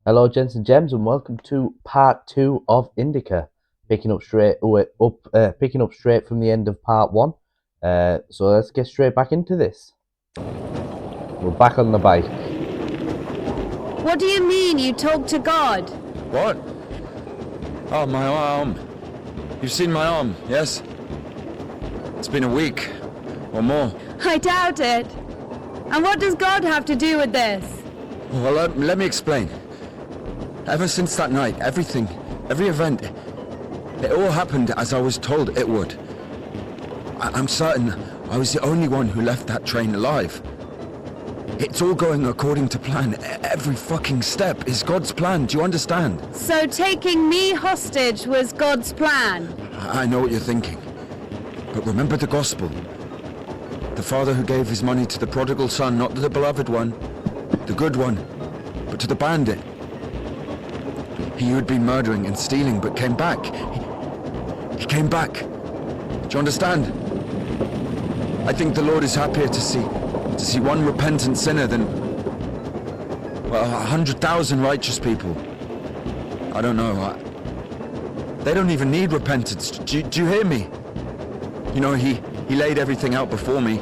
Hello, gents and gems, and welcome to part two of Indika. Picking up straight from the end of part one. So let's get straight back into this. We're back on the bike. What do you mean you talk to God? What? Oh, my arm. You've seen my arm, yes? It's been a week or more. I doubt it. And what does God have to do with this? Well, let me explain. Ever since that night, every event, it all happened as I was told it would. I'm certain I was the only one who left that train alive. It's all going according to plan. Every fucking step is God's plan, do you understand? So taking me hostage was God's plan? I know what you're thinking. But remember the gospel. The father who gave his money to the prodigal son, not to the beloved one, the good one, but to the bandit. He who had been murdering and stealing but came back. He came back. Do you understand? I think the Lord is happier to see one repentant sinner than, well, 100,000 righteous people. I don't know. They don't even need repentance. Do you hear me? You know, he laid everything out before me.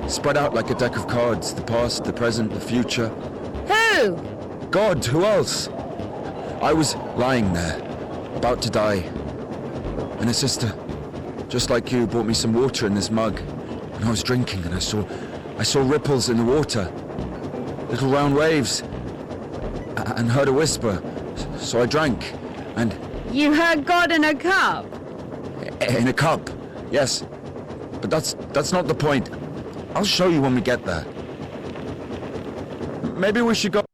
Spread out like a deck of cards. The past, the present, the future. Who? God, who else? I was lying there, about to die. And a sister, just like you, brought me some water in this mug. And I was drinking and I saw ripples in the water. Little round waves. And heard a whisper. So I drank. And... You heard God in a cup? In a cup, yes. But that's not the point. I'll show you when we get there. Maybe we should go...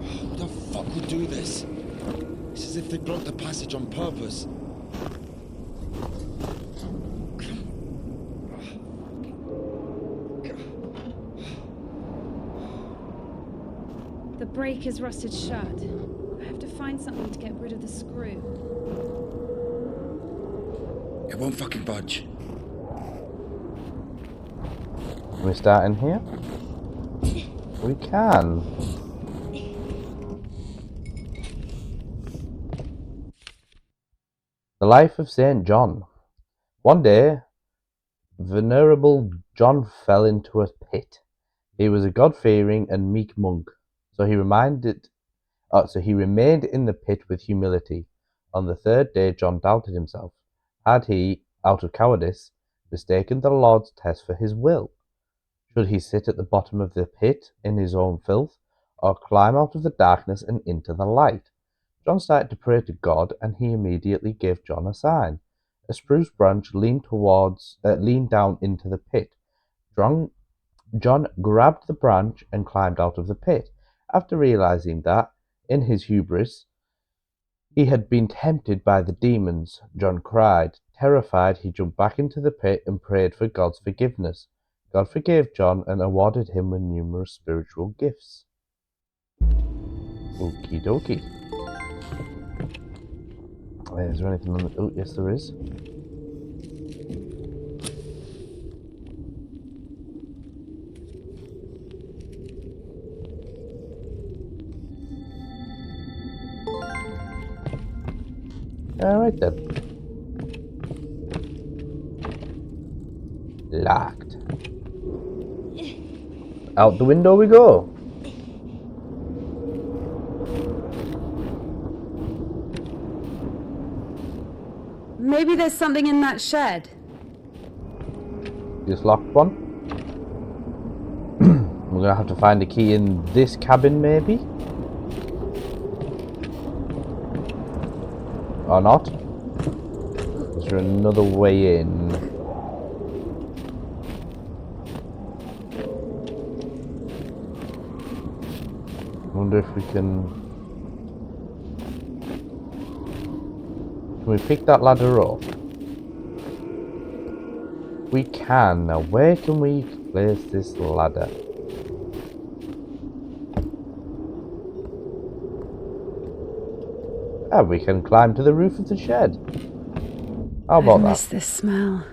Who the fuck would do this? It's as if they blocked the passage on purpose. The brake is rusted shut. I have to find something to get rid of the screw. It won't fucking budge. Can we start in here? We can. The life of Saint John. One day, Venerable John fell into a pit. He was a God-fearing and meek monk, so he remained in the pit with humility. On the third day, John doubted himself. Had he, out of cowardice, mistaken the Lord's test for his will? Should he sit at the bottom of the pit in his own filth, or climb out of the darkness and into the light? John started to pray to God, and he immediately gave John a sign. A spruce branch leaned down into the pit. John grabbed the branch and climbed out of the pit. After realizing that, in his hubris, he had been tempted by the demons, John cried. Terrified, he jumped back into the pit and prayed for God's forgiveness. God forgave John and awarded him with numerous spiritual gifts. Okie dokie. Is there anything on the... Oh, yes there is. Alright then. Locked. Out the window we go. Maybe there's something in that shed. This locked one. We're gonna have to find a key in this cabin maybe? Or not? Is there another way in? Wonder if we can we pick that ladder up? We can. Now where can we place this ladder? And we can climb to the roof of the shed. How I about miss that? this smell.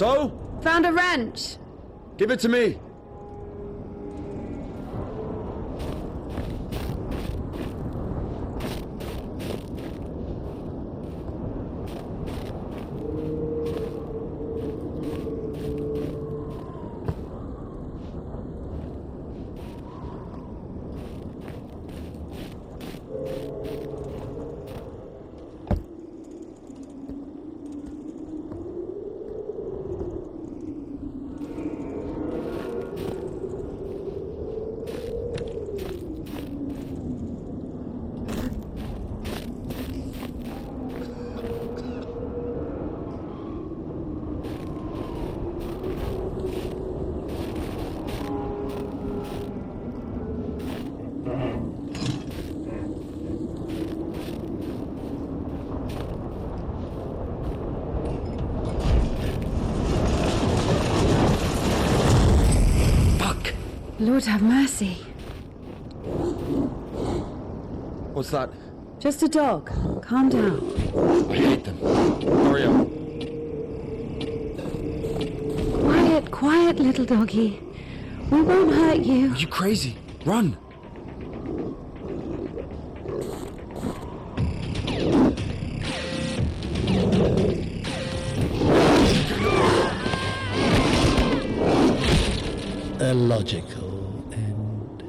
So? Found a wrench. Give it to me. Lord have mercy. What's that? Just a dog. Calm down. I hate them. Hurry up. Quiet, quiet, little doggy. We won't hurt you. Are you crazy? Run! A logical end.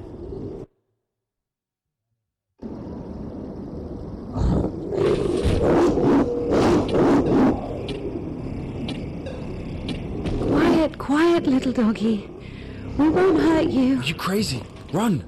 Quiet, quiet, little doggy. We won't hurt you. Are you crazy? Run!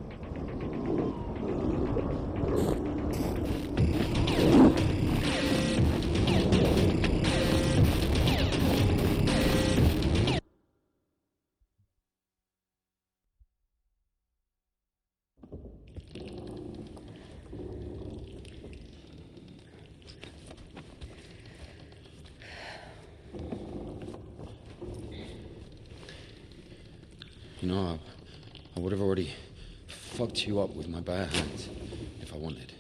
You know, I would have already fucked you up with my bare hands if I wanted.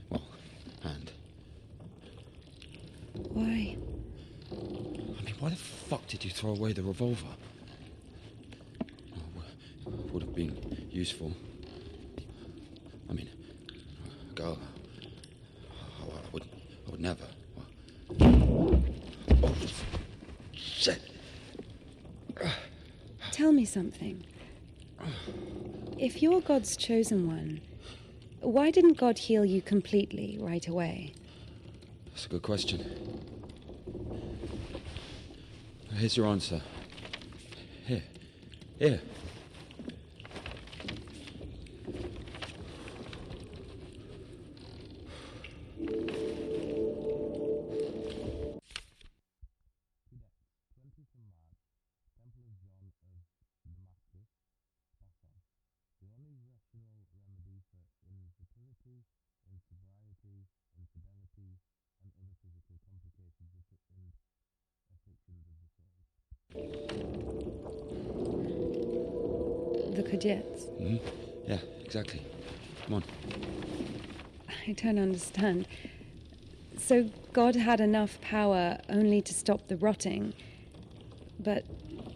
Well, hand. Why? I mean, why the fuck did you throw away the revolver? Oh, would have been useful. I mean, girl, I would never. Oh, shit. Tell me something. If you're God's chosen one, why didn't God heal you completely right away? That's a good question. Here's your answer. Here. The Kudets. Mm-hmm. Yeah, exactly. Come on. I don't understand. So God had enough power only to stop the rotting, but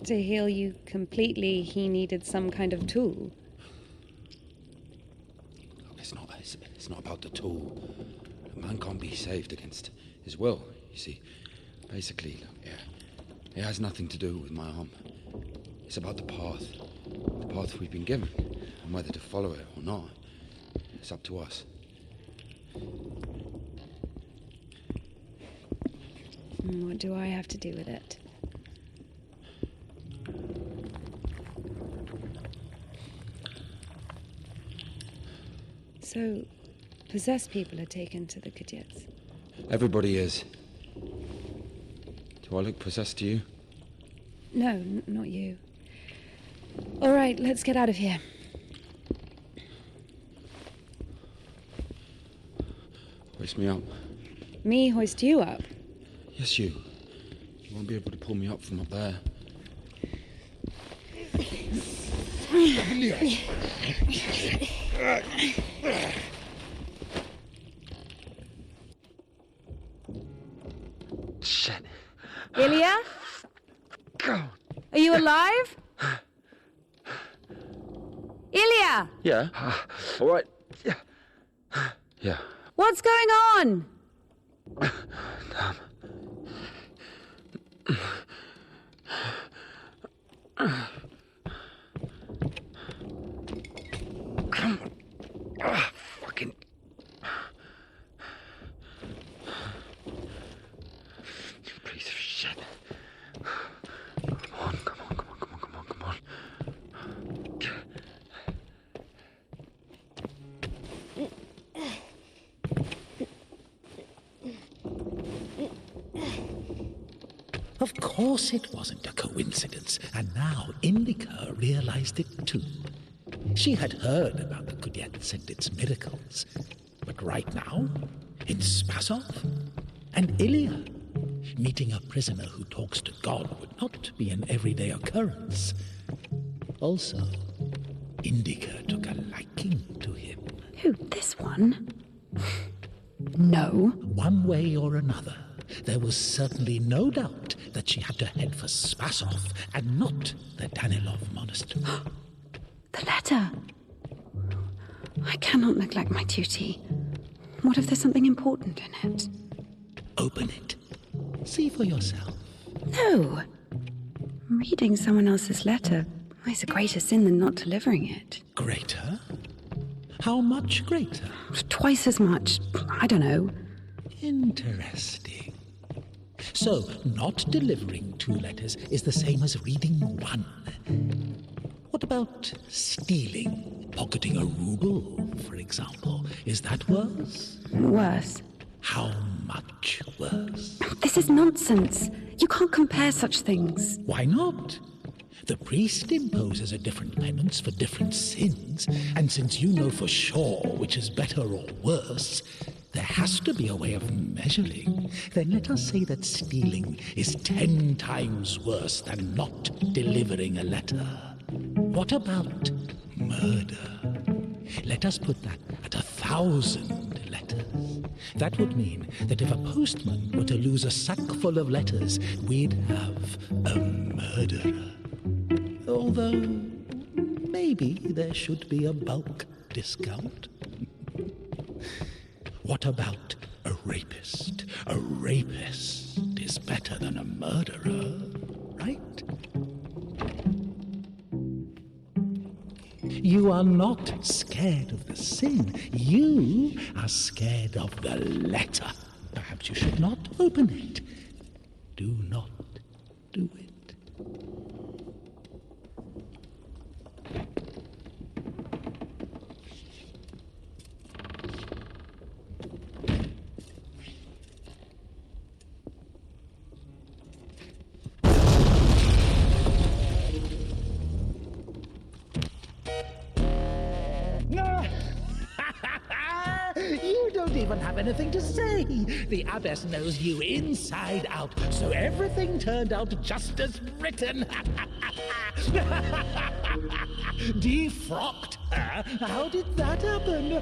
to heal you completely, he needed some kind of tool. Look, it's not about the tool. A man can't be saved against his will. You see, basically, it has nothing to do with my arm. It's about the path we've been given, and whether to follow it or not, it's up to us. What do I have to do with it? So, possessed people are taken to the Kudets. Everybody is. Do I look possessed to you? No, not you. All right, let's get out of here. Hoist me up. Me hoist you up? Yes, you. You won't be able to pull me up from up there. Shit. Ilya? God. Are you alive? Ilya! Yeah. All right. Yeah. Yeah. What's going on? Damn. Come on. Fucking. You piece of shit. Come on. Of course it wasn't a coincidence, and now Indika realized it too. She had heard about the Kudets and its miracles, but right now, in Spasov, and Ilya, meeting a prisoner who talks to God would not be an everyday occurrence. Also, Indika took a liking to him. Who, this one? No. One way or another, there was certainly no doubt that she had to head for Spasov and not the Danilov monastery. The letter. I cannot neglect my duty. What if there's something important in it? Open it. See for yourself. No. Reading someone else's letter is a greater sin than not delivering it. Greater? How much greater? Twice as much. I don't know. Interesting. So, not delivering 2 letters is the same as reading 1. What about stealing? Pocketing a ruble, for example. Is that worse? Worse. How much worse? This is nonsense. You can't compare such things. Why not? The priest imposes a different penance for different sins, and since you know for sure which is better or worse, there has to be a way of measuring. Then let us say that stealing is 10 times worse than not delivering a letter. What about murder? Let us put that at 1,000 letters. That would mean that if a postman were to lose a sack full of letters, we'd have a murderer. Although, maybe there should be a bulk discount. What about a rapist? A rapist is better than a murderer, right? You are not scared of the sin. You are scared of the letter. Perhaps you should not open it. Do not do it. You don't even have anything to say. The abbess knows you inside out, so everything turned out just as written. Defrocked her? How did that happen?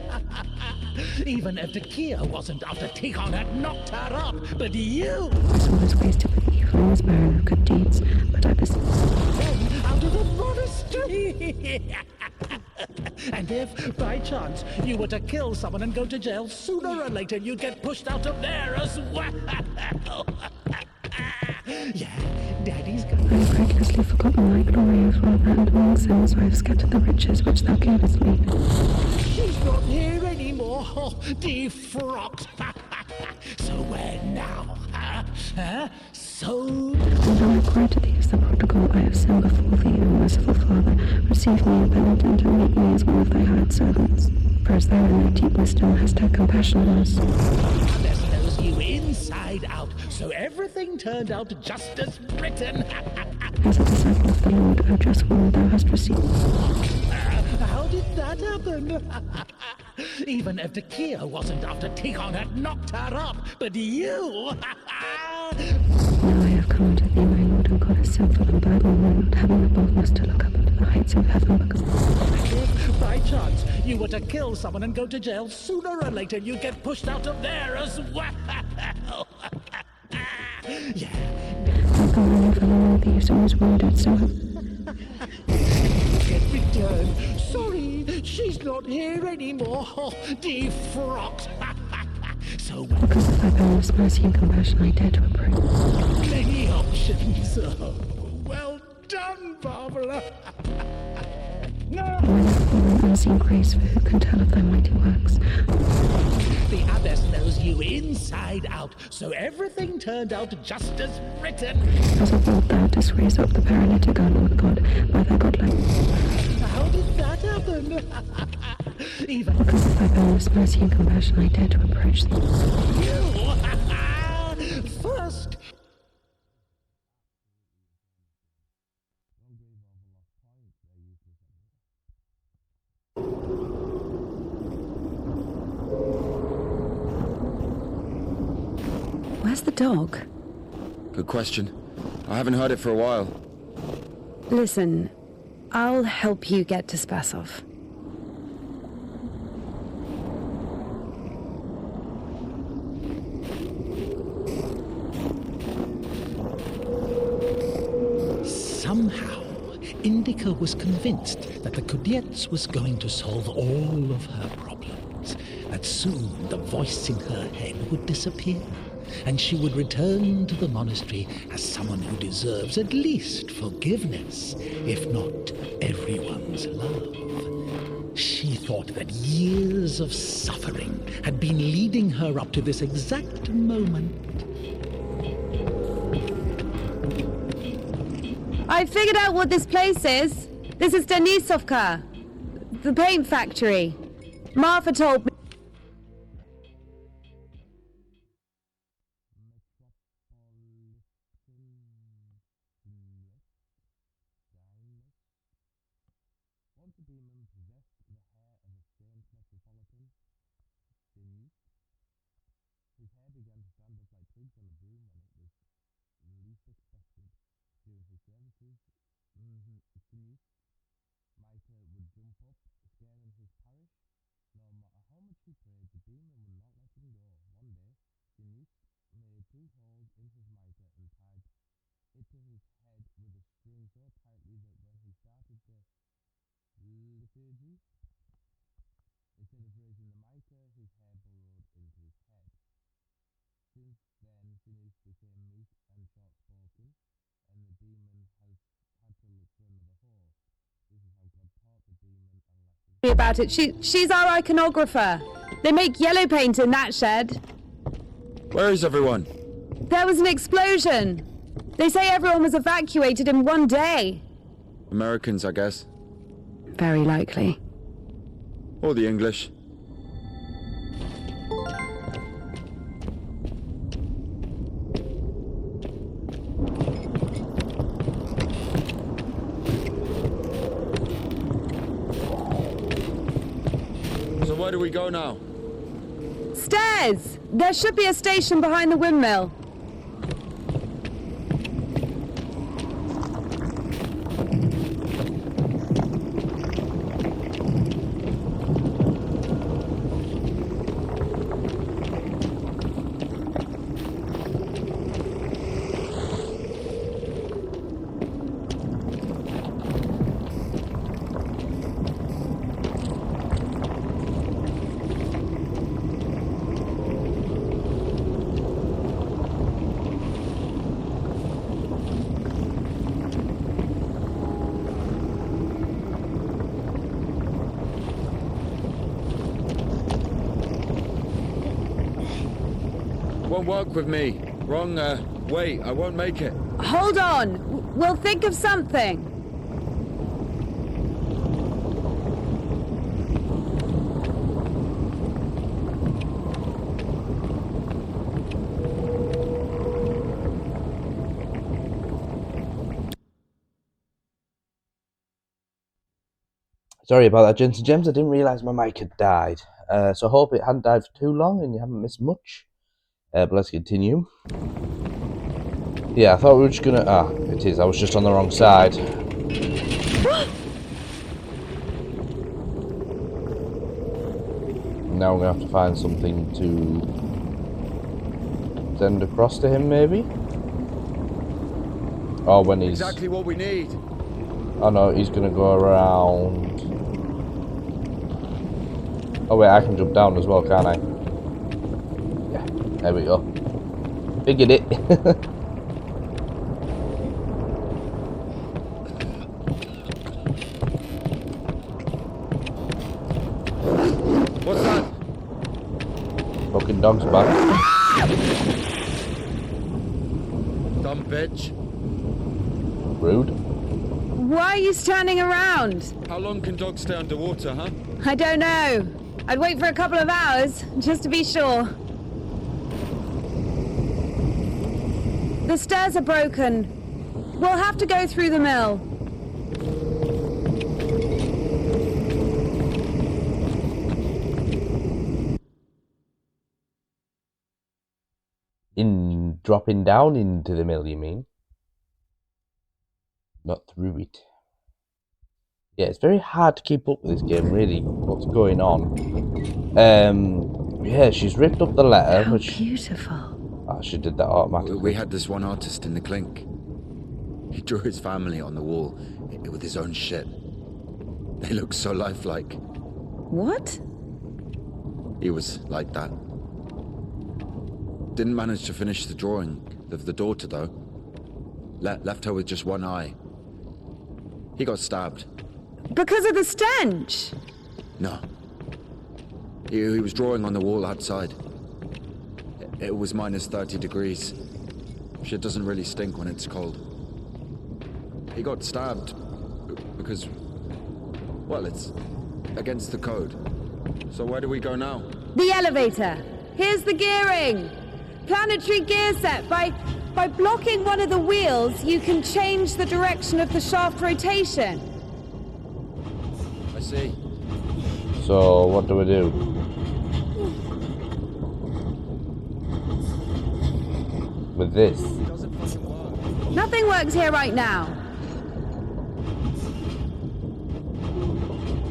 Even Evdokia wasn't after Tikhon had knocked her up, but you! There's always ways to put evil in the barren of good deeds, but I was... Then out of the monastery! And if, by chance, you were to kill someone and go to jail, sooner or later you'd get pushed out of there as well. Yeah, Daddy's got... I have recklessly forgotten thy glorious rather, and among sins I have scattered the riches which thou gavest me. She's not here anymore, defrocked. So where now, huh? So... Although I cry to thee as the prodigal, I have sinned before thee, O merciful Father. Receive me, a penitent, and make me as one of thy hired servants. For as thou in thy deep wisdom hast had compassion on us. This knows you inside out, so everything turned out just as written. As a disciple of the Lord, O just woman, thou hast received. How did that happen? Even if Evdokia wasn't after Tikhon had knocked her up, but you... Now I have come unto thee, my Lord and God, as sinful and bad woman, not having the boldness to look up into the heights of heaven, because... If, by chance, you were to kill someone and go to jail, sooner or later you'd get pushed out of there as well. Yeah. Like the man of the Lord, thieves and was wounded, so... Get returned. Sorry, she's not here anymore. Defrocked. So Because of thy boundless mercy and compassion, I dare to approach. many options. Oh, well done, Barbara. No. Why thy fallen unseen grace, for who can tell of thy mighty works? The abbess knows you inside out, so everything turned out just as written. As of old thou didst raise up the paralytic, O Lord God, by thy godlike... How did that happen? Even Because of thy boundless mercy and compassion, I dare to approach thee. you. First, Where's the dog? Good question. I haven't heard it for a while. Listen, I'll help you get to Spasov. somehow, Indika was convinced that the Kudets was going to solve all of her problems, that soon the voice in her head would disappear, and she would return to the monastery as someone who deserves at least forgiveness, if not everyone's love. She thought that years of suffering had been leading her up to this exact moment. I figured out what this place is. This is Denisovka, the paint factory. Marfa told me. About it. She's our iconographer. They make yellow paint in that shed. Where is everyone? There was an explosion. They say everyone was evacuated in one day. Americans, I guess. Very likely. Or the English. So where do we go now? Stairs! There should be a station behind the windmill. won't work with me. Wrong, way. I won't make it. Hold on. We'll think of something. Sorry about that, gents and gems. I didn't realise my mic had died. So I hope it hadn't died for too long and you haven't missed much. But let's continue. Yeah, I thought we were just gonna... Ah, it is. I was just on the wrong side. Now I'm gonna have to find something to send across to him, maybe? Oh, when he's... Exactly what we need. Oh no, he's gonna go around... Oh wait, I can jump down as well, can't I? Yeah, there we go. Figured it. What's that? Fucking dog's back. Dumb bitch. Rude. Why are you standing around? How long can dogs stay underwater, huh? I don't know. I'd wait for a couple of hours, just to be sure. The stairs are broken. We'll have to go through the mill. Dropping down into the mill, you mean? Not through it. Yeah, it's very hard to keep up with this game, really, what's going on. Yeah, she's ripped up the letter, How which... beautiful. Oh, she did that automatically. We had this one artist in the clink. He drew his family on the wall with his own shit. They look so lifelike. What? He was like that. Didn't manage to finish the drawing of the daughter, though. Left her with just one eye. He got stabbed. Because of the stench? No. He was drawing on the wall outside. It was minus 30 degrees. Shit doesn't really stink when it's cold. He got stabbed because, well, it's against the code. So where do we go now? The elevator. Here's the gearing. Planetary gear set. By blocking one of the wheels, you can change the direction of the shaft rotation. I see. So, what do we do? With this? Doesn't fucking work. Nothing works here right now.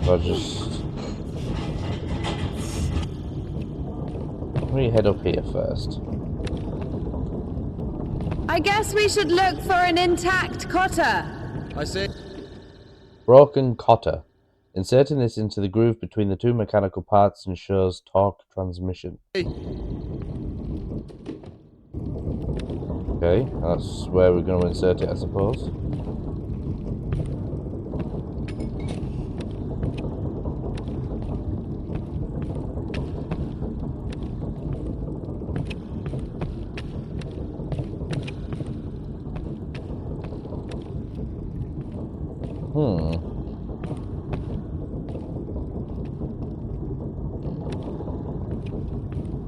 I'll just... Let me head up here first. I guess we should look for an intact cotter. I see. Broken cotter. Inserting this into the groove between the two mechanical parts ensures torque transmission. Okay, that's where we're going to insert it, I suppose.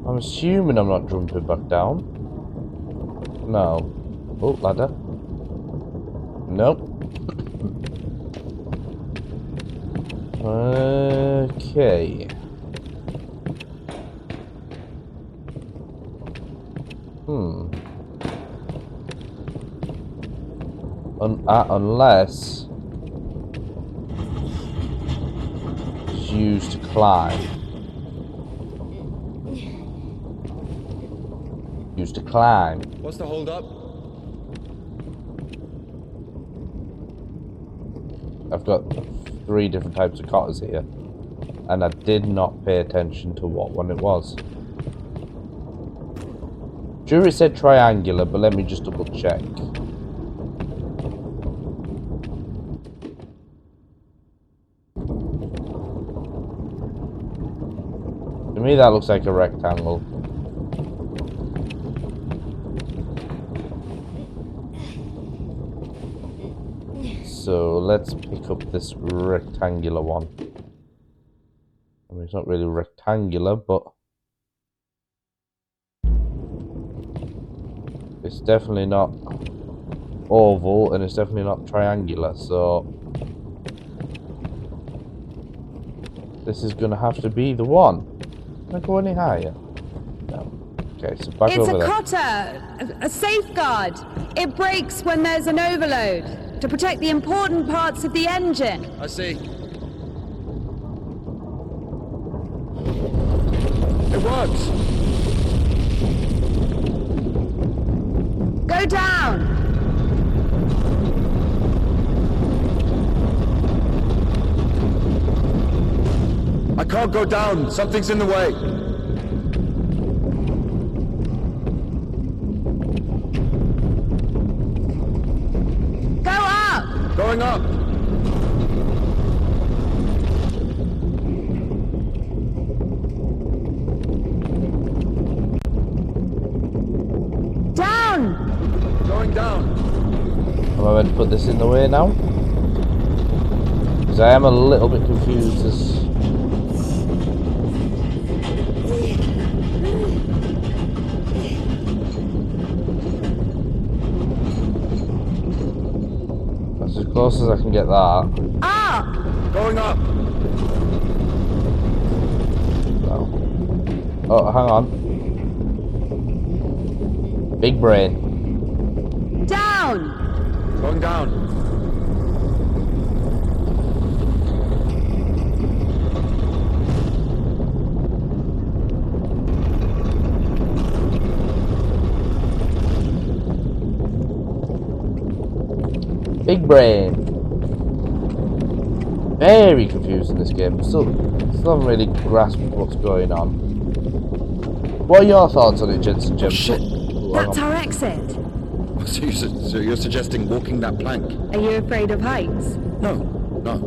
I'm assuming I'm not jumping back down. No. Oh, ladder. Nope. Okay. Unless it's used to climb. Used to climb. What's the hold up? I've got 3 different types of cotters here, and I did not pay attention to what one it was. Sure, it said triangular, but let me just double check. To me, that looks like a rectangle. so let's pick up this rectangular one. I mean, it's not really rectangular, but it's definitely not oval, and it's definitely not triangular, so this is gonna have to be the one. Can I go any higher? No. Okay, so back It's over a there. cotter, a safeguard. It breaks when there's an overload to protect the important parts of the engine. I see. It works. Go down. I can't go down. Something's in the way. Go up. Going up. Down. Going down. Am I meant to put this in the way now? Because I am a little bit confused as... That's as close as I can get that. Up. Going up. No. Oh, hang on. Big brain. Down. Going down. Big brain. Very confused in this game. Still haven't really grasped what's going on. What are your thoughts on it, gents and gems? shit. That's our exit. So you're suggesting walking that plank? Are you afraid of heights? No, no.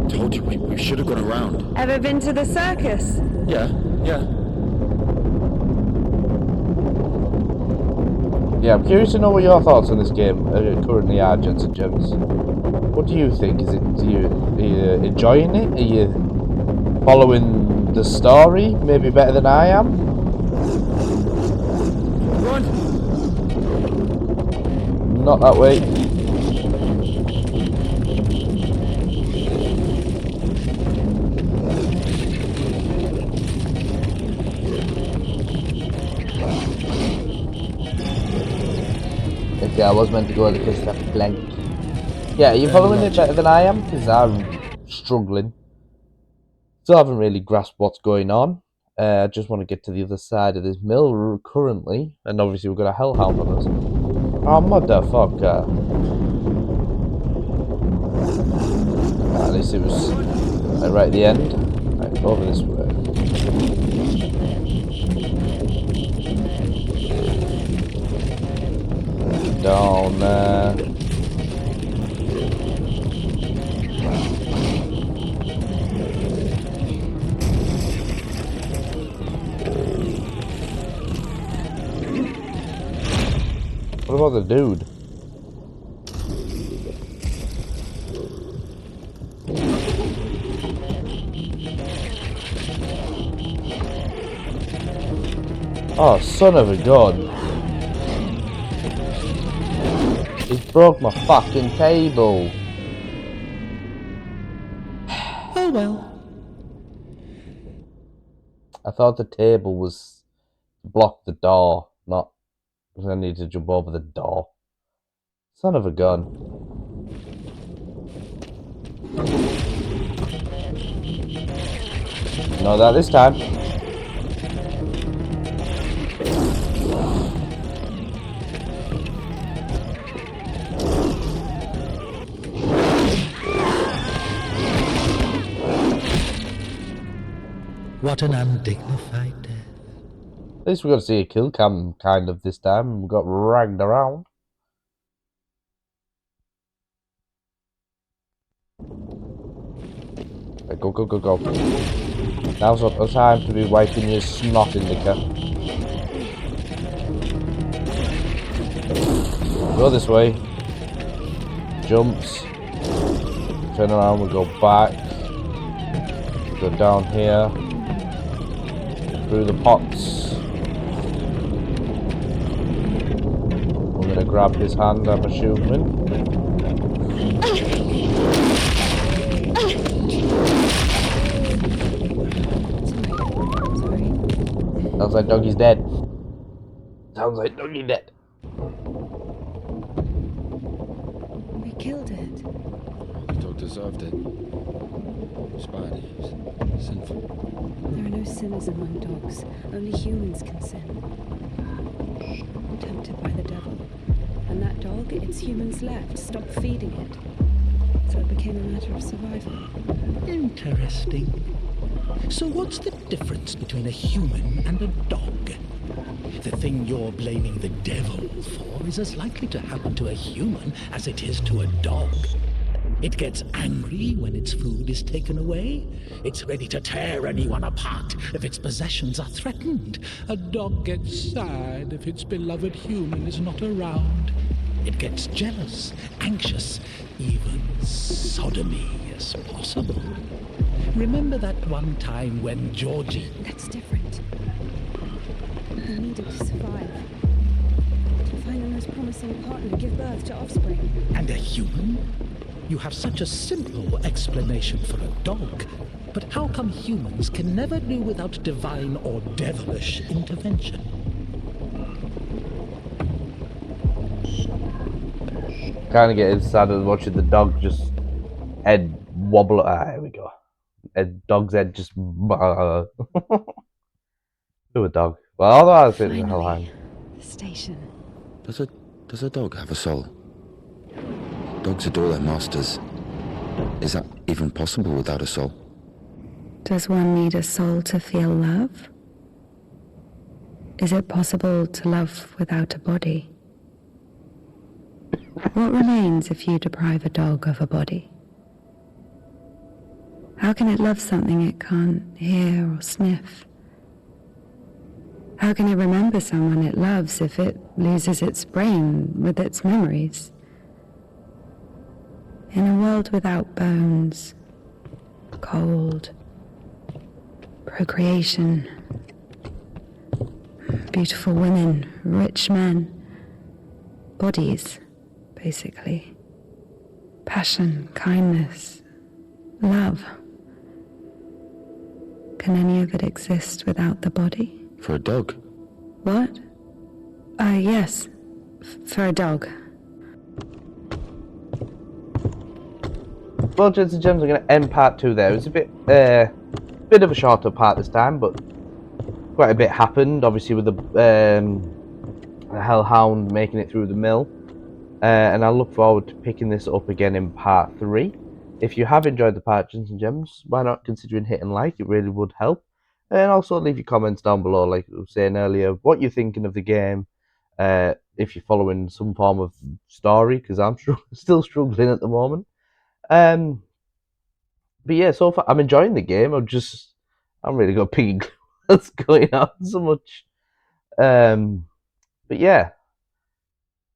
Told you we should have gone around. Ever been to the circus? Yeah. Yeah, I'm curious to know what your thoughts on this game currently are, gents and gems. What do you think? Are you enjoying it? Are you following the story maybe better than I am? Run! Not that way. Okay, I was meant to go at the kiss that blank. Yeah, are you following it better than I am? Because I'm struggling. Still haven't really grasped what's going on. I just want to get to the other side of this mill currently. And obviously we've got a hellhound on us. Oh, motherfucker. At least it was right at the end. Right, over this way. Down there. What about the dude? Oh, son of a gun. He's broke my fucking table. Oh well. I thought the table was to block the door, not because I need to jump over the door. Son of a gun. No, that this time. What an undignified death. At least we got to see a kill cam kind of this time. We got ragged around. Okay, go, go, go, go. Now's not the time to be wiping your snot, Indika. Go this way. Jumps. Turn around, we go back. Go down here. Through the pots. We're gonna grab his hand, I'm assuming. Sorry. Sounds like Doggie's dead. Sounds like Doggie dead. We killed it. The dog deserved it. It's bad. It's sinful. There are no sinners among dogs. Only humans can sin. Tempted by the devil. And that dog, its humans left, stopped feeding it. So it became a matter of survival. Interesting. So what's the difference between a human and a dog? The thing you're blaming the devil for is as likely to happen to a human as it is to a dog. It gets angry when its food is taken away. It's ready to tear anyone apart if its possessions are threatened. A dog gets sad if its beloved human is not around. It gets jealous, anxious, even sodomy is possible. Remember that one time when Georgie... That's different. They needed to survive. To find the most promising partner, give birth to offspring. And a human? You have such a simple explanation for a dog. But how come humans can never do without divine or devilish intervention? Kind of getting sad at watching the dog just head wobble. Ah, here we go. A dog's head just. Do a dog. Well, otherwise it's a hellhound. Finally, the station. Does a dog have a soul? Dogs adore their masters. Is that even possible without a soul? Does one need a soul to feel love? Is it possible to love without a body? What remains if you deprive a dog of a body? How can it love something it can't hear or sniff? How can it remember someone it loves if it loses its brain with its memories? In a world without bones, cold, procreation, beautiful women, rich men, bodies, basically. Passion, kindness, love. Can any of it exist without the body? For a dog? What? Yes. For a dog. Well, gents and gems, I'm going to end part 2 there. It was a bit of a shorter part this time, but quite a bit happened. Obviously, with the hellhound making it through the mill. And I look forward to picking this up again in part 3. If you have enjoyed the part, gents and gems, why not considering hitting like? It really would help. And also leave your comments down below, like I was saying earlier, what you're thinking of the game. If you're following some form of story, because I'm still struggling at the moment. But yeah, so far I'm enjoying the game. I'm really got piggy what's going on so much. But yeah,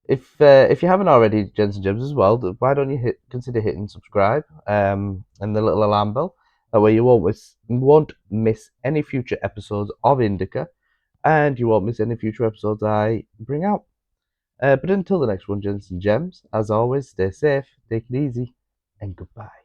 if you haven't already, gents and gems as well, why don't you consider hitting subscribe and the little alarm bell. That way you won't miss any future episodes of Indika, and you won't miss any future episodes I bring out. But until the next one, gents and gems, as always, stay safe, take it easy, and goodbye.